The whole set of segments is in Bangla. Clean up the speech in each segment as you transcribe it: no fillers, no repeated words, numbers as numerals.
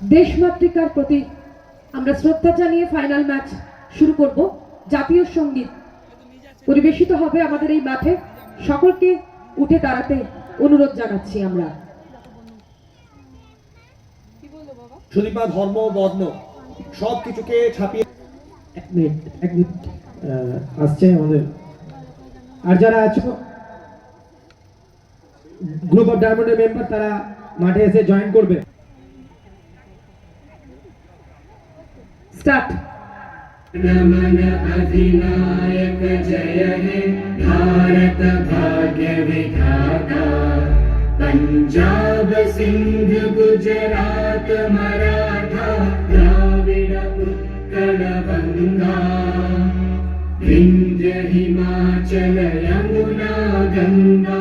দেশমাতৃকার প্রতি আমরা শ্রদ্ধা জানিয়ে ফাইনাল ম্যাচ শুরু করব। জাতীয় সঙ্গীত পরিবেশিত হবে আমাদের এই মাঠে। সকলকে উঠে দাঁড়াতে অনুরোধ জানাচ্ছি আমরা। সুদীপা, ধর্ম বর্ণ সবকিছুকে ছাপিয়ে এক মিনিট আসছে আমাদের। আর যারা আছো গ্রুপ অফ ডায়মন্ডের মেম্বার, তারা মাঠে এসে জয়েন করবে। স্টার্ট। नमन अधिनायक जय हे भारत भाग्य विधाता। पंजाब सिंध गुजरात मराठा द्राविड उत्कल गंगा। विंध्य हिमाचल यमुना गंगा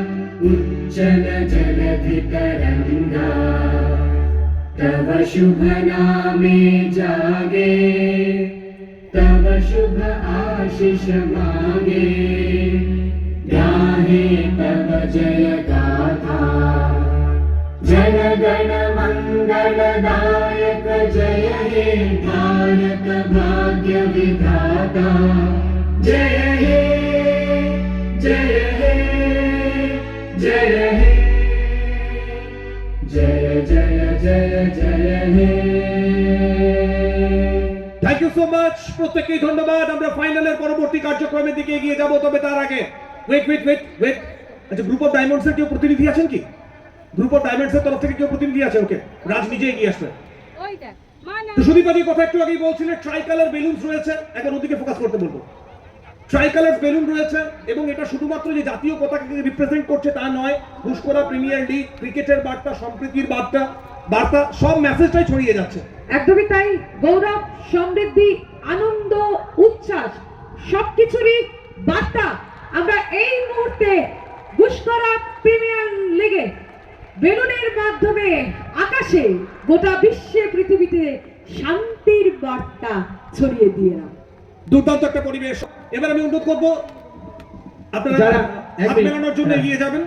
उच्चल जलधि तरंगा। तव शुभ नामे जागे तव शुभ आशीष मांगे। गाहे तव जय गाथा जन गण मंगलदायक जय हे भारत भाग्य विधाता। जय हे जय हे जय हे जय जय जय जय हे। Thank you so much. প্রত্যেককেই ধন্যবাদ। আমরা ফাইনালের পরবর্তী কার্যক্রমের দিকে এগিয়ে যাব, তবে তার আগে ওয়েট। আচ্ছা, গ্রুপ অফ ডায়মন্ডস এর কেউ প্রতিনিধি আছেন কি? গ্রুপ অফ ডায়মন্ডস এর তরফ থেকে কেউ প্রতিনিধি আছে? ওকে, রাজ নিজে এগিয়ে আসবে। তো সুদীপাজি কথা একটু আগেই বলছিলেন, ট্রাই কালার বেলুনস রয়েছে, এখন ওদিকে ফোকাস করতে বলবো। ট্রাই কালার বেলুন রয়েছে এবং এটা শুধুমাত্র যে জাতীয় পতাকাকে রিপ্রেজেন্ট করছে তা নয়, ঘুষকরা প্রিমিয়ার লিগ, ক্রিকেটের বার্তা, সম্প্রীতির বার্তা সব মেসেজটাই ছড়িয়ে যাচ্ছে। একদমই তাই। গৌরব, সমৃদ্ধি, আনন্দ, উচ্ছ্বাস সবকিছুরই বার্তা আমরা এই মুহূর্তে ঘুষকরা প্রিমিয়ার লিগে বেলুনের মাধ্যমে আকাশে, গোটা বিশ্বে, পৃথিবীতে শান্তির বার্তা ছড়িয়ে দিলাম। দুর্দান্ত একটা পরিবেশ। এবার আমি অনুরোধ করবো আপনারা হাত মেলানোর জন্য এগিয়ে যাবেন।